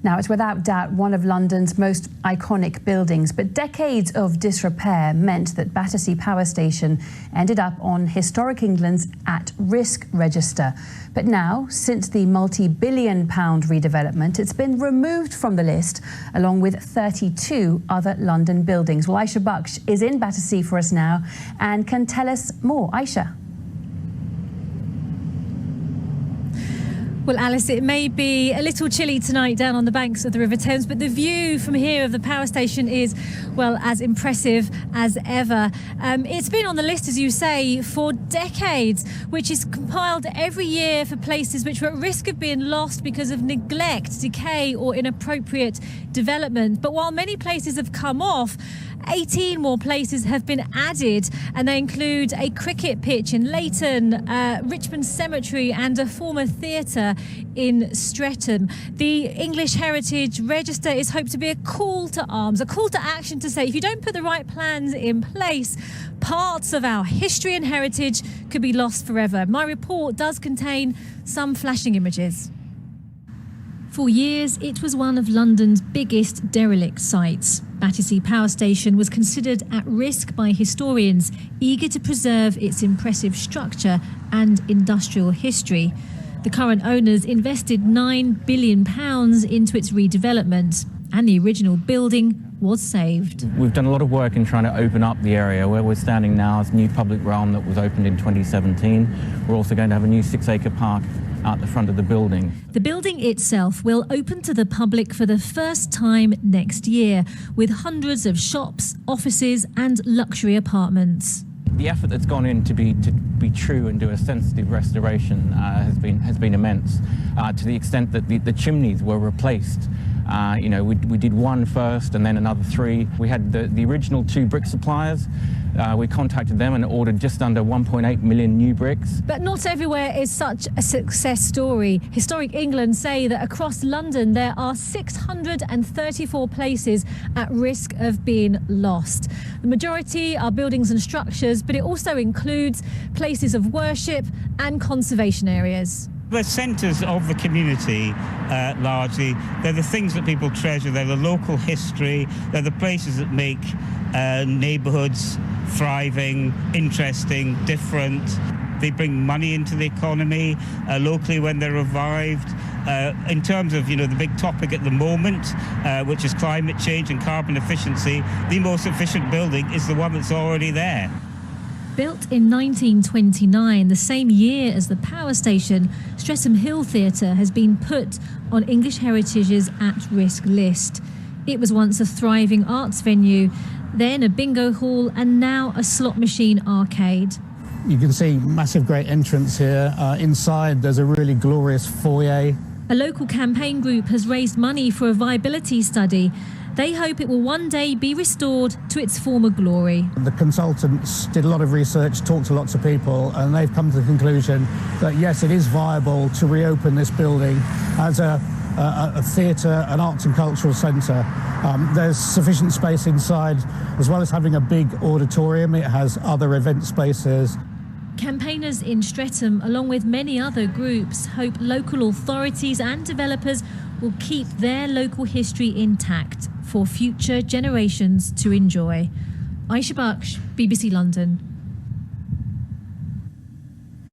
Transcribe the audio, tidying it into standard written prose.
Now, it's without doubt one of London's most iconic buildings, but decades of disrepair meant that Battersea Power Station ended up on Historic England's at-risk register. But now, since the multi-billion-pound redevelopment, it's been removed from the list, along with 32 other London buildings. Well, Aisha Baksh is in Battersea for us now and can tell us more. Aisha. Well, Alice, it may be a little chilly tonight down on the banks of the River Thames, but the view from here of the power station is, well, as impressive as ever. It's been on the list, as you say, for decades, which is compiled every year for places which were at risk of being lost because of neglect, decay or inappropriate development. But while many places have come off, 18 more places have been added, and they include a cricket pitch in Leighton, Richmond Cemetery and a former theatre in Streatham. The English Heritage Register is hoped to be a call to arms, a call to action to say if you don't put the right plans in place, parts of our history and heritage could be lost forever. My report does contain some flashing images. For years, it was one of London's biggest derelict sites. Battersea Power Station was considered at risk by historians, eager to preserve its impressive structure and industrial history. The current owners invested £9 billion into its redevelopment, and the original building was saved. We've done a lot of work in trying to open up the area. Where we're standing now is new public realm that was opened in 2017. We're also going to have a new 6-acre park out the front of the building. The building itself will open to the public for the first time next year, with hundreds of shops, offices and luxury apartments. The effort that's gone in to be true and do a sensitive restoration has been immense, to the extent that the chimneys were replaced. We did one first and then another 3. We had the original 2 brick suppliers. We contacted them and ordered just under 1.8 million new bricks. But not everywhere is such a success story. Historic England say that across London there are 634 places at risk of being lost. The majority are buildings and structures, but it also includes places of worship and conservation areas. They're centres of the community, largely. They're the things that people treasure. They're the local history. They're the places that make neighbourhoods thriving, interesting, different. They bring money into the economy locally when they're revived. In terms of, the big topic at the moment, which is climate change and carbon efficiency, the most efficient building is the one that's already there. Built in 1929, the same year as the power station, Streatham Hill Theatre has been put on English Heritage's at-risk list. It was once a thriving arts venue, then a bingo hall and now a slot machine arcade. You can see massive great entrance here. Inside there's a really glorious foyer. A local campaign group has raised money for a viability study. They hope it will one day be restored to its former glory. The consultants did a lot of research, talked to lots of people, and they've come to the conclusion that yes, it is viable to reopen this building as a theatre, an arts and cultural centre. There's sufficient space inside, as well as having a big auditorium. It has other event spaces. Campaigners in Streatham, along with many other groups, hope local authorities and developers will keep their local history intact for future generations to enjoy. Aisha Baksh, BBC London.